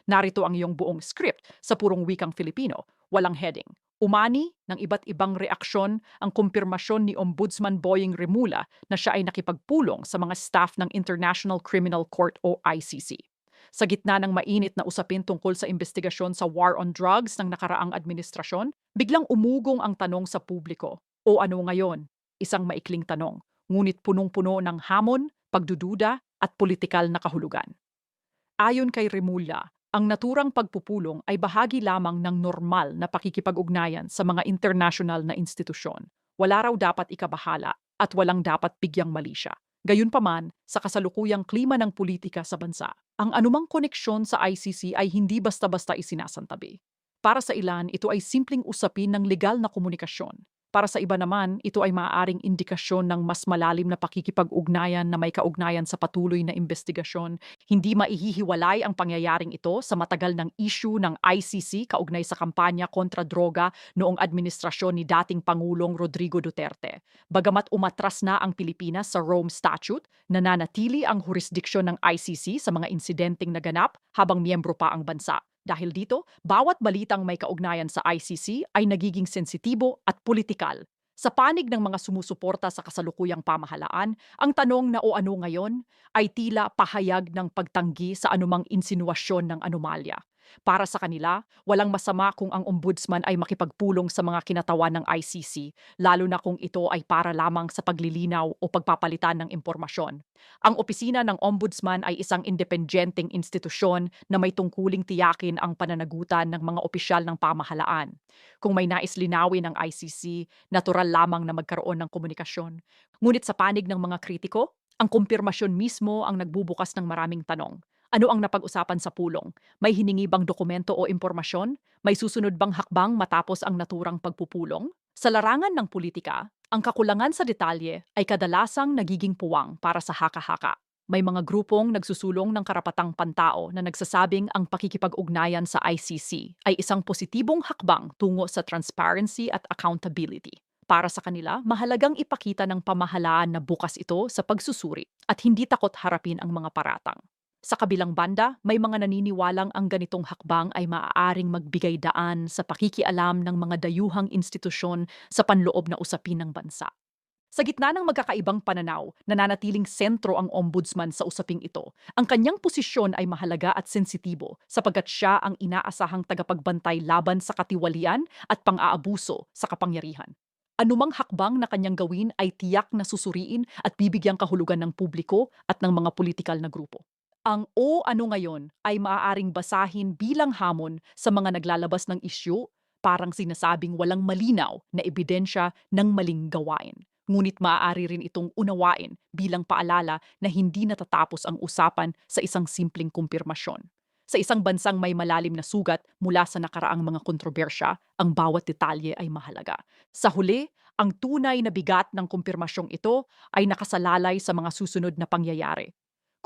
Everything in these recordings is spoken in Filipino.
Narito ang iyong buong script sa purong wikang Filipino, walang heading. Umani ng iba't ibang reaksyon ang kumpirmasyon ni Ombudsman Boying Remula na siya ay nakipagpulong sa mga staff ng International Criminal Court o ICC. Sa gitna ng mainit na usapin tungkol sa investigasyon sa war on drugs ng nakaraang administrasyon, biglang umugong ang tanong sa publiko. O ano ngayon? Isang maikling tanong, ngunit punong-puno ng hamon, pagdududa at politikal na kahulugan. Ayon kay Remulla, ang naturang pagpupulong ay bahagi lamang ng normal na pakikipag-ugnayan sa mga international na institusyon. Wala raw dapat ikabahala at walang dapat bigyang mali siya. Gayunpaman, sa kasalukuyang klima ng politika sa bansa, ang anumang koneksyon sa ICC ay hindi basta-basta isinasantabi. Para sa ilan, ito ay simpleng usapin ng legal na komunikasyon. Para sa iba naman, ito ay maaaring indikasyon ng mas malalim na pakikipag-ugnayan na may kaugnayan sa patuloy na investigasyon. Hindi maihihiwalay ang pangyayaring ito sa matagal ng issue ng ICC kaugnay sa kampanya kontra droga noong administrasyon ni dating Pangulong Rodrigo Duterte. Bagamat umatras na ang Pilipinas sa Rome Statute, nananatili ang jurisdiksyon ng ICC sa mga insidenteng naganap habang miyembro pa ang bansa. Dahil dito, bawat balitang may kaugnayan sa ICC ay nagiging sensitibo at politikal. Sa panig ng mga sumusuporta sa kasalukuyang pamahalaan, ang tanong na o ano ngayon ay tila pahayag ng pagtanggi sa anumang insinuasyon ng anomalya. Para sa kanila, walang masama kung ang ombudsman ay makipagpulong sa mga kinatawan ng ICC, lalo na kung ito ay para lamang sa paglilinaw o pagpapalitan ng impormasyon. Ang opisina ng ombudsman ay isang independenteng institusyon na may tungkuling tiyakin ang pananagutan ng mga opisyal ng pamahalaan. Kung may nais linawin ng ICC, natural lamang na magkaroon ng komunikasyon. Ngunit sa panig ng mga kritiko, ang kumpirmasyon mismo ang nagbubukas ng maraming tanong. Ano ang napag-usapan sa pulong? May hiningi bang dokumento o impormasyon? May susunod bang hakbang matapos ang naturang pagpupulong? Sa larangan ng politika, ang kakulangan sa detalye ay kadalasang nagiging puwang para sa haka-haka. May mga grupong nagsusulong ng karapatang pantao na nagsasabing ang pakikipag-ugnayan sa ICC ay isang positibong hakbang tungo sa transparency at accountability. Para sa kanila, mahalagang ipakita ng pamahalaan na bukas ito sa pagsusuri at hindi takot harapin ang mga paratang. Sa kabilang banda, may mga naniniwalang ang ganitong hakbang ay maaaring magbigay daan sa pakikialam ng mga dayuhang institusyon sa panloob na usapin ng bansa. Sa gitna ng magkakaibang pananaw, nananatiling sentro ang ombudsman sa usaping ito. Ang kanyang posisyon ay mahalaga at sensitibo sapagkat siya ang inaasahang tagapagbantay laban sa katiwalian at pang-aabuso sa kapangyarihan. Anumang hakbang na kanyang gawin ay tiyak na susuriin at bibigyang kahulugan ng publiko at ng mga politikal na grupo. Ang o ano ngayon ay maaaring basahin bilang hamon sa mga naglalabas ng isyu, parang sinasabing walang malinaw na ebidensya ng maling gawain. Ngunit maaari rin itong unawain bilang paalala na hindi natatapos ang usapan sa isang simpleng kumpirmasyon. Sa isang bansang may malalim na sugat mula sa nakaraang mga kontrobersya, ang bawat detalye ay mahalaga. Sa huli, ang tunay na bigat ng kumpirmasyong ito ay nakasalalay sa mga susunod na pangyayari.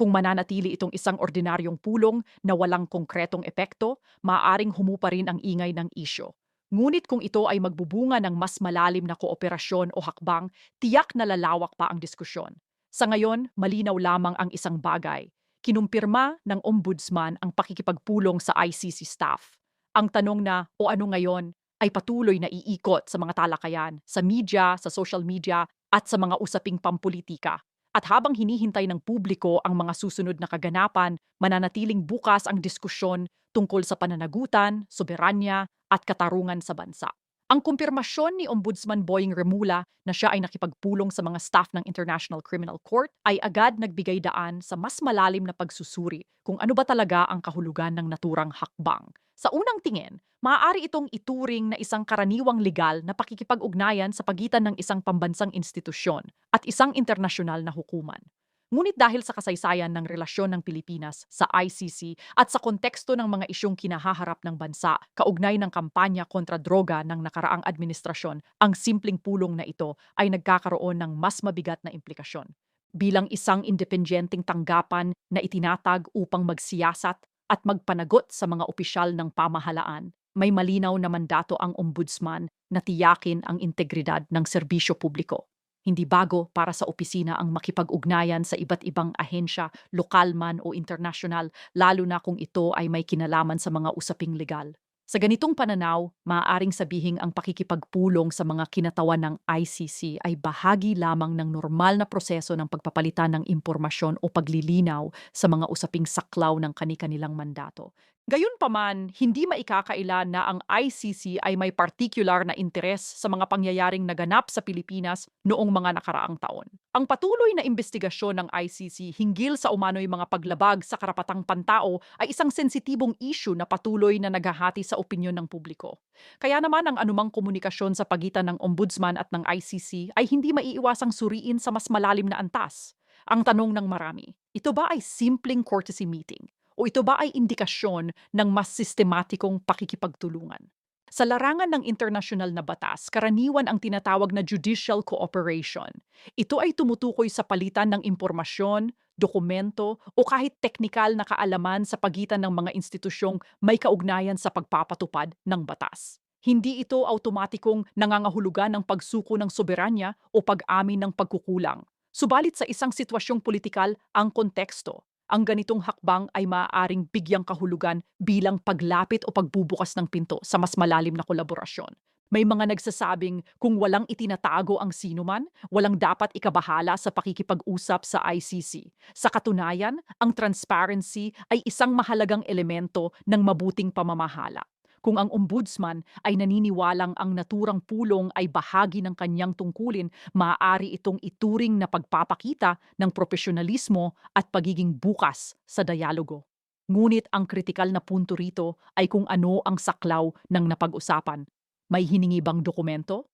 Kung mananatili itong isang ordinaryong pulong na walang konkretong epekto, maaaring humupa rin ang ingay ng isyo. Ngunit kung ito ay magbubunga ng mas malalim na kooperasyon o hakbang, tiyak na lalawak pa ang diskusyon. Sa ngayon, malinaw lamang ang isang bagay. Kinumpirma ng ombudsman ang pakikipagpulong sa ICC staff. Ang tanong na o ano ngayon ay patuloy na iikot sa mga talakayan, sa media, sa social media, at sa mga usaping pampolitika. At habang hinihintay ng publiko ang mga susunod na kaganapan, mananatiling bukas ang diskusyon tungkol sa pananagutan, soberanya at katarungan sa bansa. Ang kumpirmasyon ni Ombudsman Boying Remula na siya ay nakipagpulong sa mga staff ng International Criminal Court ay agad nagbigay daan sa mas malalim na pagsusuri kung ano ba talaga ang kahulugan ng naturang hakbang. Sa unang tingin, maaari itong ituring na isang karaniwang legal na pakikipag-ugnayan sa pagitan ng isang pambansang institusyon at isang internasyonal na hukuman. Ngunit dahil sa kasaysayan ng relasyon ng Pilipinas sa ICC at sa konteksto ng mga isyong kinahaharap ng bansa, kaugnay ng kampanya kontra droga ng nakaraang administrasyon, ang simpleng pulong na ito ay nagkakaroon ng mas mabigat na implikasyon. Bilang isang independenteng tanggapan na itinatag upang magsiyasat at magpanagot sa mga opisyal ng pamahalaan, may malinaw na mandato ang ombudsman na tiyakin ang integridad ng serbisyo publiko. Hindi bago para sa opisina ang makipag-ugnayan sa iba't ibang ahensya, lokal man o internasyonal, lalo na kung ito ay may kinalaman sa mga usaping legal. Sa ganitong pananaw, maaaring sabihing ang pakikipagpulong sa mga kinatawan ng ICC ay bahagi lamang ng normal na proseso ng pagpapalitan ng impormasyon o paglilinaw sa mga usaping saklaw ng kani-kanilang mandato. Gayunpaman, hindi maikakaila na ang ICC ay may particular na interes sa mga pangyayaring naganap sa Pilipinas noong mga nakaraang taon. Ang patuloy na investigasyon ng ICC hinggil sa umano'y mga paglabag sa karapatang pantao ay isang sensitibong issue na patuloy na naghahati sa opinyon ng publiko. Kaya naman ang anumang komunikasyon sa pagitan ng Ombudsman at ng ICC ay hindi maiiwasang suriin sa mas malalim na antas. Ang tanong ng marami, ito ba ay simpleng courtesy meeting? O ito ba ay indikasyon ng mas sistematikong pakikipagtulungan? Sa larangan ng internasyonal na batas, karaniwan ang tinatawag na judicial cooperation. Ito ay tumutukoy sa palitan ng impormasyon, dokumento o kahit teknikal na kaalaman sa pagitan ng mga institusyong may kaugnayan sa pagpapatupad ng batas. Hindi ito automatikong nangangahulugan ng pagsuko ng soberanya o pag-amin ng pagkukulang. Subalit sa isang sitwasyong politikal, ang konteksto, ang ganitong hakbang ay maaaring bigyang kahulugan bilang paglapit o pagbubukas ng pinto sa mas malalim na kolaborasyon. May mga nagsasabing kung walang itinatago ang sinuman, walang dapat ikabahala sa pakikipag-usap sa ICC. Sa katunayan, ang transparency ay isang mahalagang elemento ng mabuting pamamahala. Kung ang ombudsman ay naniniwalang ang naturang pulong ay bahagi ng kanyang tungkulin, maaari itong ituring na pagpapakita ng profesionalismo at pagiging bukas sa dialogo. Ngunit ang kritikal na punto rito ay kung ano ang saklaw ng napag-usapan. May hiningi bang dokumento?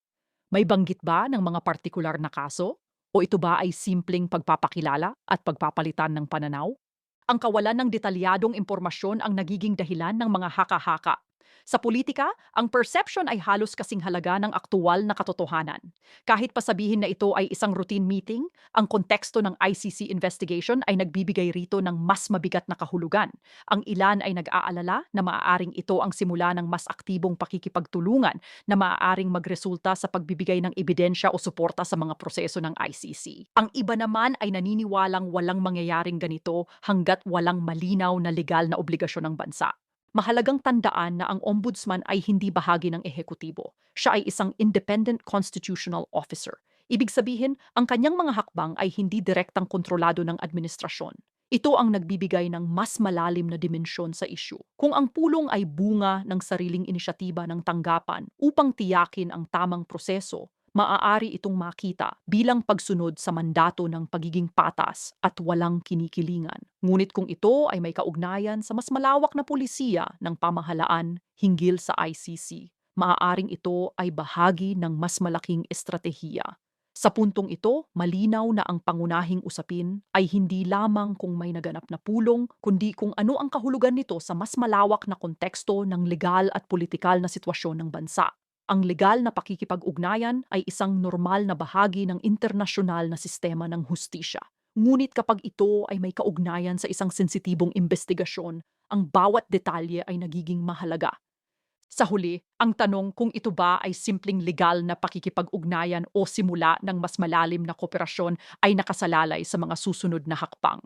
May banggit ba ng mga partikular na kaso? O ito ba ay simpleng pagpapakilala at pagpapalitan ng pananaw? Ang kawalan ng detalyadong impormasyon ang nagiging dahilan ng mga haka-haka. Sa politika, ang perception ay halos kasing halaga ng aktuwal na katotohanan. Kahit pa sabihin na ito ay isang routine meeting, ang konteksto ng ICC investigation ay nagbibigay rito ng mas mabigat na kahulugan. Ang ilan ay nag-aalala na maaaring ito ang simula ng mas aktibong pakikipagtulungan na maaaring magresulta sa pagbibigay ng ebidensya o suporta sa mga proseso ng ICC. Ang iba naman ay naniniwalang walang mangyayaring ganito hanggat walang malinaw na legal na obligasyon ng bansa. Mahalagang tandaan na ang ombudsman ay hindi bahagi ng ehekutibo. Siya ay isang independent constitutional officer. Ibig sabihin, ang kanyang mga hakbang ay hindi direktang kontrolado ng administrasyon. Ito ang nagbibigay ng mas malalim na dimensyon sa isyu. Kung ang pulong ay bunga ng sariling inisyatiba ng tanggapan upang tiyakin ang tamang proseso, maaari itong makita bilang pagsunod sa mandato ng pagiging patas at walang kinikilingan. Ngunit kung ito ay may kaugnayan sa mas malawak na pulisiya ng pamahalaan hinggil sa ICC, maaaring ito ay bahagi ng mas malaking estratehiya. Sa puntong ito, malinaw na ang pangunahing usapin ay hindi lamang kung may naganap na pulong, kundi kung ano ang kahulugan nito sa mas malawak na konteksto ng legal at politikal na sitwasyon ng bansa. Ang legal na pakikipag-ugnayan ay isang normal na bahagi ng internasyonal na sistema ng hustisya. Ngunit kapag ito ay may kaugnayan sa isang sensitibong investigasyon, ang bawat detalye ay nagiging mahalaga. Sa huli, ang tanong kung ito ba ay simpleng legal na pakikipag-ugnayan o simula ng mas malalim na kooperasyon ay nakasalalay sa mga susunod na hakbang.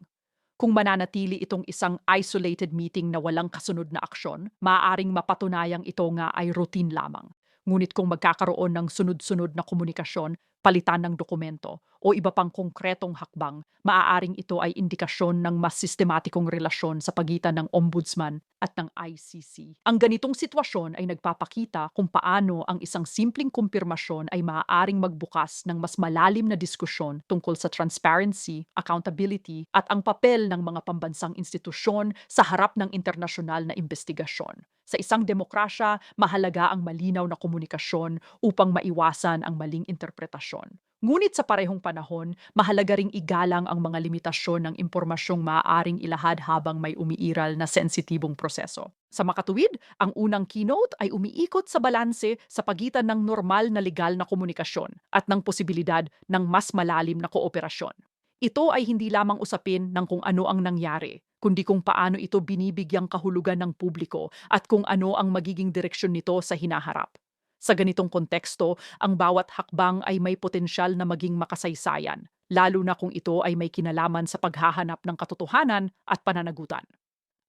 Kung mananatili itong isang isolated meeting na walang kasunod na aksyon, maaaring mapatunayang ito nga ay routine lamang. Ngunit kung magkakaroon ng sunod-sunod na komunikasyon, palitan ng dokumento, o iba pang konkretong hakbang, maaaring ito ay indikasyon ng mas sistematikong relasyon sa pagitan ng ombudsman at ng ICC. Ang ganitong sitwasyon ay nagpapakita kung paano ang isang simpleng kumpirmasyon ay maaaring magbukas ng mas malalim na diskusyon tungkol sa transparency, accountability, at ang papel ng mga pambansang institusyon sa harap ng internasyonal na investigasyon. Sa isang demokrasya, mahalaga ang malinaw na komunikasyon upang maiwasan ang maling interpretasyon. Ngunit sa parehong panahon, mahalaga ring igalang ang mga limitasyon ng impormasyong maaaring ilahad habang may umiiral na sensitibong proseso. Sa makatuwid, ang unang keynote ay umiikot sa balanse sa pagitan ng normal na legal na komunikasyon at ng posibilidad ng mas malalim na kooperasyon. Ito ay hindi lamang usapin ng kung ano ang nangyari, kundi kung paano ito binibigyang kahulugan ng publiko at kung ano ang magiging direksyon nito sa hinaharap. Sa ganitong konteksto, ang bawat hakbang ay may potensyal na maging makasaysayan, lalo na kung ito ay may kinalaman sa paghahanap ng katotohanan at pananagutan.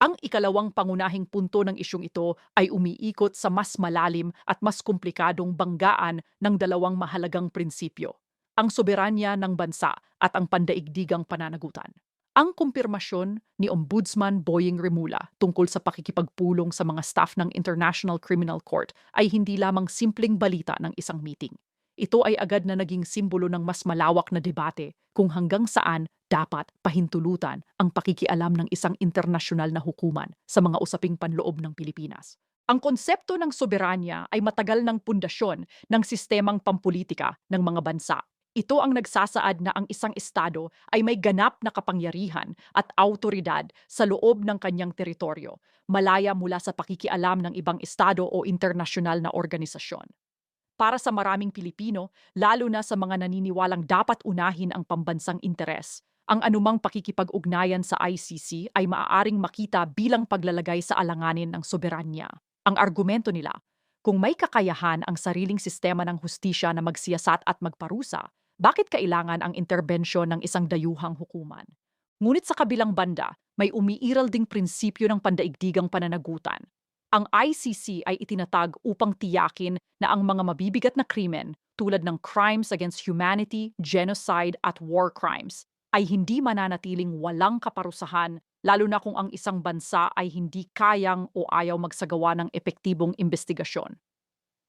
Ang ikalawang pangunahing punto ng isyung ito ay umiikot sa mas malalim at mas komplikadong banggaan ng dalawang mahalagang prinsipyo, ang soberanya ng bansa at ang pandaigdigang pananagutan. Ang kumpirmasyon ni Ombudsman Boying Rimula tungkol sa pakikipagpulong sa mga staff ng International Criminal Court ay hindi lamang simpleng balita ng isang meeting. Ito ay agad na naging simbolo ng mas malawak na debate kung hanggang saan dapat pahintulutan ang pakikialam ng isang internasyonal na hukuman sa mga usaping panloob ng Pilipinas. Ang konsepto ng soberanya ay matagal ng pundasyon ng sistemang pampulitika ng mga bansa. Ito ang nagsasaad na ang isang estado ay may ganap na kapangyarihan at autoridad sa loob ng kanyang teritoryo, malaya mula sa pakikialam ng ibang estado o internasyonal na organisasyon. Para sa maraming Pilipino, lalo na sa mga naniniwalang dapat unahin ang pambansang interes, ang anumang pakikipag-ugnayan sa ICC ay maaaring makita bilang paglalagay sa alanganin ng soberanya. Ang argumento nila, kung may kakayahan ang sariling sistema ng hustisya na magsiyasat at magparusa, bakit kailangan ang interbensyon ng isang dayuhang hukuman? Ngunit sa kabilang banda, may umiiral ding prinsipyo ng pandaigdigang pananagutan. Ang ICC ay itinatag upang tiyakin na ang mga mabibigat na krimen tulad ng crimes against humanity, genocide at war crimes ay hindi mananatiling walang kaparusahan, lalo na kung ang isang bansa ay hindi kayang o ayaw magsagawa ng epektibong investigasyon.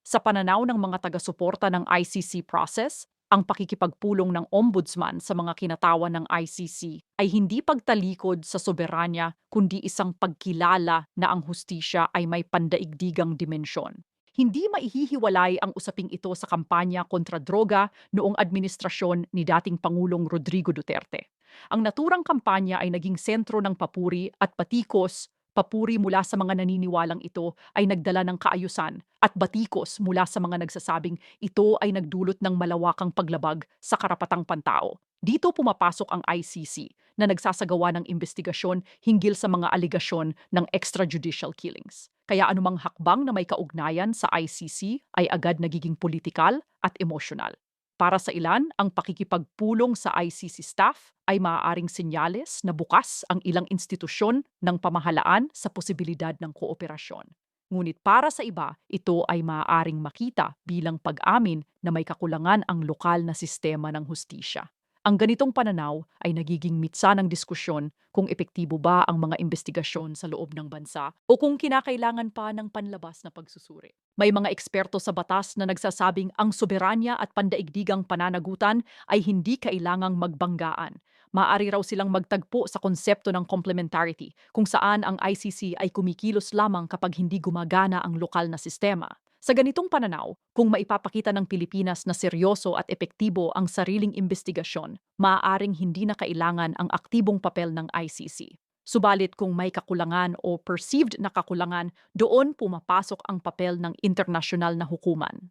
Sa pananaw ng mga taga-suporta ng ICC process, ang pakikipagpulong ng ombudsman sa mga kinatawan ng ICC ay hindi pagtalikod sa soberanya kundi isang pagkilala na ang hustisya ay may pandaigdigang dimensyon. Hindi maihihiwalay ang usaping ito sa kampanya kontra droga noong administrasyon ni dating Pangulong Rodrigo Duterte. Ang naturang kampanya ay naging sentro ng papuri at patikos. Papuri mula sa mga naniniwalang ito ay nagdala ng kaayusan at batikos mula sa mga nagsasabing ito ay nagdulot ng malawakang paglabag sa karapatang pantao. Dito pumapasok ang ICC na nagsasagawa ng investigasyon hinggil sa mga aligasyon ng extrajudicial killings. Kaya anumang hakbang na may kaugnayan sa ICC ay agad nagiging politikal at emosyonal. Para sa ilan, ang pakikipagpulong sa ICC staff ay maaaring senyales na bukas ang ilang institusyon ng pamahalaan sa posibilidad ng kooperasyon. Ngunit para sa iba, ito ay maaaring makita bilang pag-amin na may kakulangan ang lokal na sistema ng hustisya. Ang ganitong pananaw ay nagiging mitsa ng diskusyon kung epektibo ba ang mga investigasyon sa loob ng bansa o kung kinakailangan pa ng panlabas na pagsusuri. May mga eksperto sa batas na nagsasabing ang soberanya at pandaigdigang pananagutan ay hindi kailangang magbanggaan. Maaari raw silang magtagpo sa konsepto ng complementarity kung saan ang ICC ay kumikilos lamang kapag hindi gumagana ang lokal na sistema. Sa ganitong pananaw, kung maipapakita ng Pilipinas na seryoso at epektibo ang sariling investigasyon, maaaring hindi na kailangan ang aktibong papel ng ICC. Subalit kung may kakulangan o perceived na kakulangan, doon pumapasok ang papel ng internasyonal na hukuman.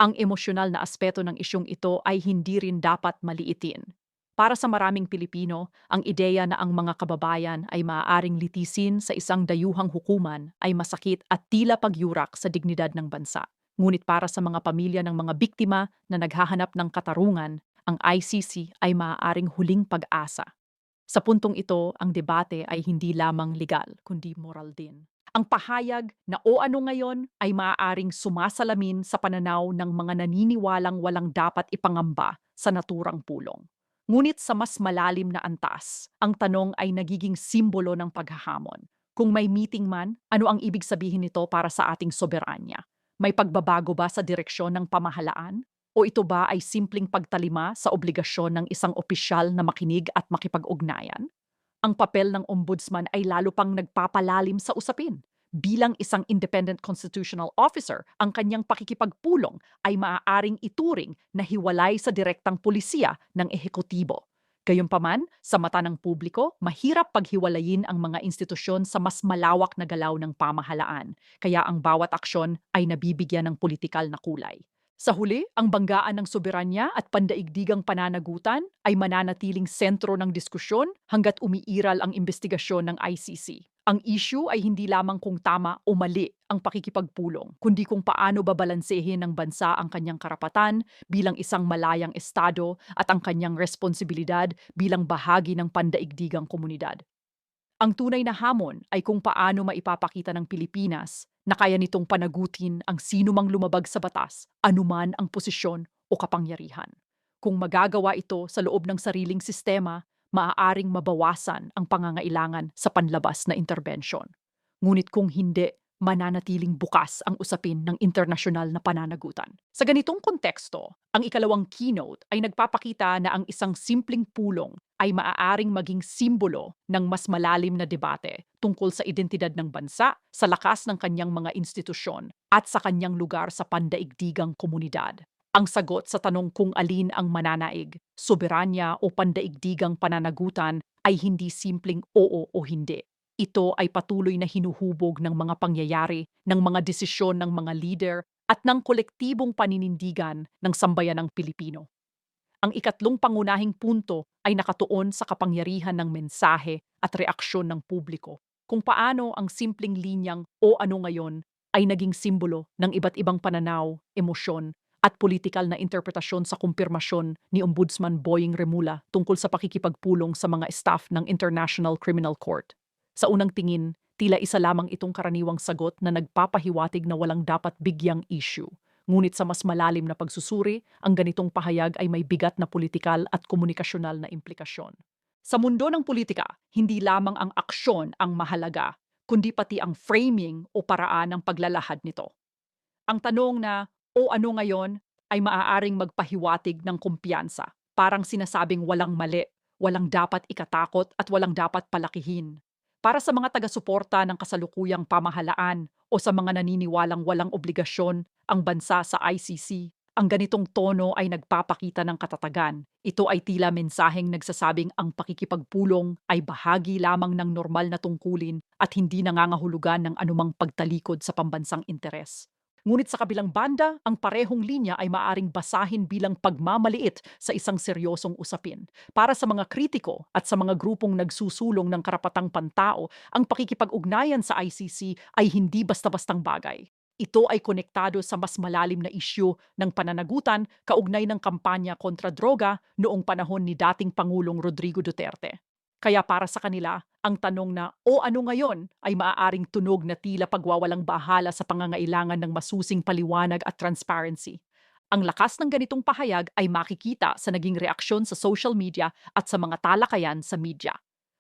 Ang emosyonal na aspeto ng isyung ito ay hindi rin dapat maliitin. Para sa maraming Pilipino, ang ideya na ang mga kababayan ay maaaring litisin sa isang dayuhang hukuman ay masakit at tila pagyurak sa dignidad ng bansa. Ngunit para sa mga pamilya ng mga biktima na naghahanap ng katarungan, ang ICC ay maaaring huling pag-asa. Sa puntong ito, ang debate ay hindi lamang legal, kundi moral din. Ang pahayag na o ano ngayon ay maaaring sumasalamin sa pananaw ng mga naniniwalang walang dapat ipangamba sa naturang pulong. Ngunit sa mas malalim na antas, ang tanong ay nagiging simbolo ng paghahamon. Kung may meeting man, ano ang ibig sabihin nito para sa ating soberanya? May pagbabago ba sa direksyon ng pamahalaan? O ito ba ay simpleng pagtalima sa obligasyon ng isang opisyal na makinig at makipag-ugnayan? Ang papel ng ombudsman ay lalo pang nagpapalalim sa usapin. Bilang isang independent constitutional officer, ang kanyang pakikipagpulong ay maaaring ituring na hiwalay sa direktang pulisiya ng ehekutibo. Gayunpaman, sa mata ng publiko, mahirap paghiwalayin ang mga institusyon sa mas malawak na galaw ng pamahalaan, kaya ang bawat aksyon ay nabibigyan ng politikal na kulay. Sa huli, ang banggaan ng soberanya at pandaigdigang pananagutan ay mananatiling sentro ng diskusyon hanggat umiiral ang investigasyon ng ICC. Ang issue ay hindi lamang kung tama o mali ang pakikipagpulong, kundi kung paano babalansehin ng bansa ang kanyang karapatan bilang isang malayang estado at ang kanyang responsibilidad bilang bahagi ng pandaigdigang komunidad. Ang tunay na hamon ay kung paano maipapakita ng Pilipinas na kaya nitong panagutin ang sinumang lumabag sa batas, anuman ang posisyon o kapangyarihan. Kung magagawa ito sa loob ng sariling sistema, maaaring mabawasan ang pangangailangan sa panlabas na interbensyon. Ngunit kung hindi, mananatiling bukas ang usapin ng internasyonal na pananagutan. Sa ganitong konteksto, ang ikalawang keynote ay nagpapakita na ang isang simpleng pulong ay maaaring maging simbolo ng mas malalim na debate tungkol sa identidad ng bansa, sa lakas ng kanyang mga institusyon, at sa kanyang lugar sa pandaigdigang komunidad. Ang sagot sa tanong kung alin ang mananaig, soberanya o pandaigdigang pananagutan ay hindi simpleng oo o hindi. Ito ay patuloy na hinuhubog ng mga pangyayari, ng mga desisyon ng mga leader at ng kolektibong paninindigan ng sambayanang Pilipino. Ang ikatlong pangunahing punto ay nakatuon sa kapangyarihan ng mensahe at reaksyon ng publiko, kung paano ang simpleng linyang o ano ngayon ay naging simbolo ng iba't ibang pananaw, emosyon at politikal na interpretasyon sa kumpirmasyon ni Ombudsman Boying Remula tungkol sa pakikipagpulong sa mga staff ng International Criminal Court. Sa unang tingin, tila isa lamang itong karaniwang sagot na nagpapahiwatig na walang dapat bigyang issue. Ngunit sa mas malalim na pagsusuri, ang ganitong pahayag ay may bigat na politikal at komunikasyonal na implikasyon. Sa mundo ng politika, hindi lamang ang aksyon ang mahalaga, kundi pati ang framing o paraan ng paglalahad nito. Ang tanong na, o ano ngayon, ay maaaring magpahiwatig ng kumpiyansa. Parang sinasabing walang mali, walang dapat ikatakot at walang dapat palakihin. Para sa mga taga-suporta ng kasalukuyang pamahalaan o sa mga naniniwalang walang obligasyon ang bansa sa ICC, ang ganitong tono ay nagpapakita ng katatagan. Ito ay tila mensaheng nagsasabing ang pakikipagpulong ay bahagi lamang ng normal na tungkulin at hindi nangangahulugan ng anumang pagtalikod sa pambansang interes. Ngunit sa kabilang banda, ang parehong linya ay maaring basahin bilang pagmamaliit sa isang seryosong usapin. Para sa mga kritiko at sa mga grupong nagsusulong ng karapatang pantao, ang pakikipag-ugnayan sa ICC ay hindi basta-bastang bagay. Ito ay konektado sa mas malalim na isyu ng pananagutan kaugnay ng kampanya kontra droga noong panahon ni dating Pangulong Rodrigo Duterte. Kaya para sa kanila, ang tanong na o ano ngayon ay maaaring tunog na tila pagwawalang bahala sa pangangailangan ng masusing paliwanag at transparency. Ang lakas ng ganitong pahayag ay makikita sa naging reaksyon sa social media at sa mga talakayan sa media.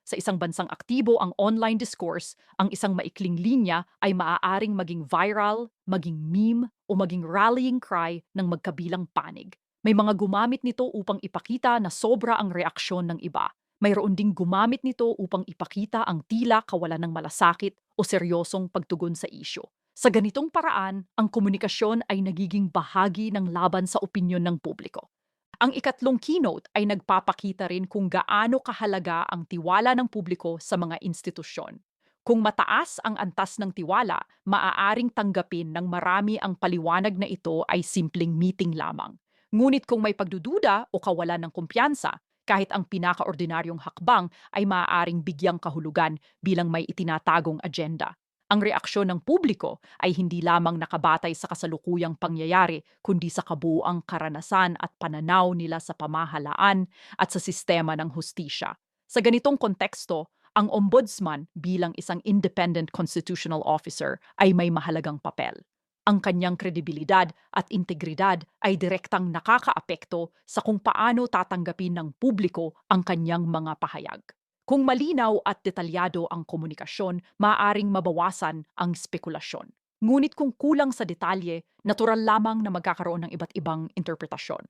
Sa isang bansang aktibo ang online discourse, ang isang maikling linya ay maaaring maging viral, maging meme o maging rallying cry ng magkabilang panig. May mga gumamit nito upang ipakita na sobra ang reaksyon ng iba. Mayroon ding gumamit nito upang ipakita ang tila kawalan ng malasakit o seryosong pagtugon sa isyu. Sa ganitong paraan, ang komunikasyon ay nagiging bahagi ng laban sa opinyon ng publiko. Ang ikatlong keynote ay nagpapakita rin kung gaano kahalaga ang tiwala ng publiko sa mga institusyon. Kung mataas ang antas ng tiwala, maaaring tanggapin ng marami ang paliwanag na ito ay simpleng meeting lamang. Ngunit kung may pagdududa o kawalan ng kumpiyansa, kahit ang pinakaordinaryong hakbang ay maaaring bigyang kahulugan bilang may itinatagong agenda. Ang reaksyon ng publiko ay hindi lamang nakabatay sa kasalukuyang pangyayari, kundi sa kabuuang karanasan at pananaw nila sa pamahalaan at sa sistema ng hustisya. Sa ganitong konteksto, ang ombudsman bilang isang independent constitutional officer ay may mahalagang papel. Ang kanyang kredibilidad at integridad ay direktang nakakaapekto sa kung paano tatanggapin ng publiko ang kanyang mga pahayag. Kung malinaw at detalyado ang komunikasyon, maaaring mabawasan ang spekulasyon. Ngunit kung kulang sa detalye, natural lamang na magkakaroon ng iba't ibang interpretasyon.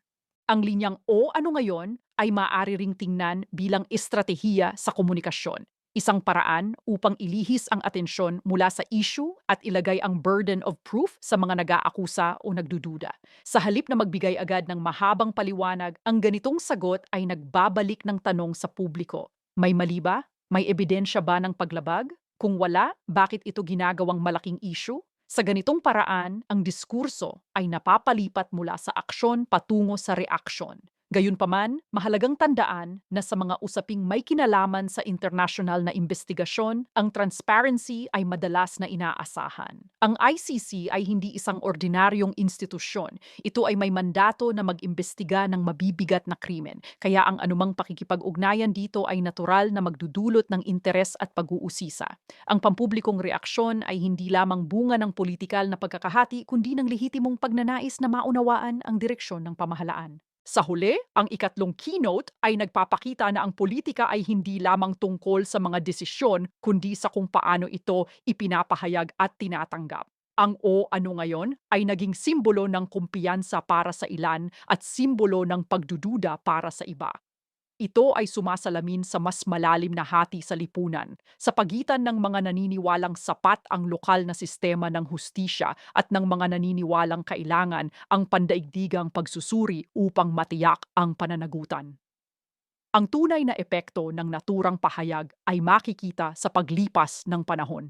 Ang linyang o ano ngayon ay maaari ring tingnan bilang estratehiya sa komunikasyon. Isang paraan upang ilihis ang atensyon mula sa issue at ilagay ang burden of proof sa mga nag-aakusa o nagdududa. Sa halip na magbigay agad ng mahabang paliwanag, ang ganitong sagot ay nagbabalik ng tanong sa publiko. May mali ba? May ebidensya ba ng paglabag? Kung wala, bakit ito ginagawang malaking issue? Sa ganitong paraan, ang diskurso ay napapalipat mula sa aksyon patungo sa reaksyon. Gayunpaman, mahalagang tandaan na sa mga usaping may kinalaman sa internasyonal na investigasyon, ang transparency ay madalas na inaasahan. Ang ICC ay hindi isang ordinaryong institusyon. Ito ay may mandato na mag-imbestiga ng mabibigat na krimen, kaya ang anumang pakikipag-ugnayan dito ay natural na magdudulot ng interes at pag-uusisa. Ang pampublikong reaksyon ay hindi lamang bunga ng politikal na pagkakahati kundi ng lehitimong pagnanais na maunawaan ang direksyon ng pamahalaan. Sa huli, ang ikatlong keynote ay nagpapakita na ang politika ay hindi lamang tungkol sa mga desisyon kundi sa kung paano ito ipinapahayag at tinatanggap. Ang o ano ngayon ay naging simbolo ng kumpiyansa para sa ilan at simbolo ng pagdududa para sa iba. Ito ay sumasalamin sa mas malalim na hati sa lipunan, sa pagitan ng mga naniniwalang sapat ang lokal na sistema ng hustisya at ng mga naniniwalang kailangan ang pandaigdigang pagsusuri upang matiyak ang pananagutan. Ang tunay na epekto ng naturang pahayag ay makikita sa paglipas ng panahon.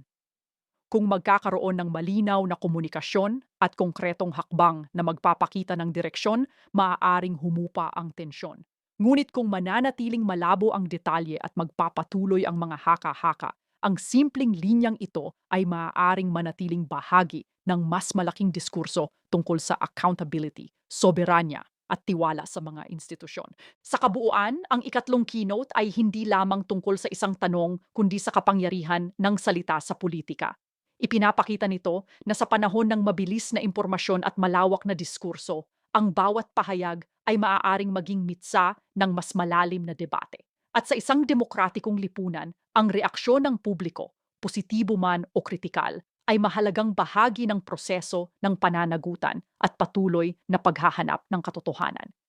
Kung magkakaroon ng malinaw na komunikasyon at konkretong hakbang na magpapakita ng direksyon, maaaring humupa ang tensyon. Ngunit kung mananatiling malabo ang detalye at magpapatuloy ang mga haka-haka, ang simpleng linyang ito ay maaaring manatiling bahagi ng mas malaking diskurso tungkol sa accountability, soberanya, at tiwala sa mga institusyon. Sa kabuuan, ang ikatlong keynote ay hindi lamang tungkol sa isang tanong kundi sa kapangyarihan ng salita sa politika. Ipinapakita nito na sa panahon ng mabilis na impormasyon at malawak na diskurso, ang bawat pahayag ay maaaring maging mitsa ng mas malalim na debate. At sa isang demokratikong lipunan, ang reaksyon ng publiko, positibo man o kritikal, ay mahalagang bahagi ng proseso ng pananagutan at patuloy na paghahanap ng katotohanan.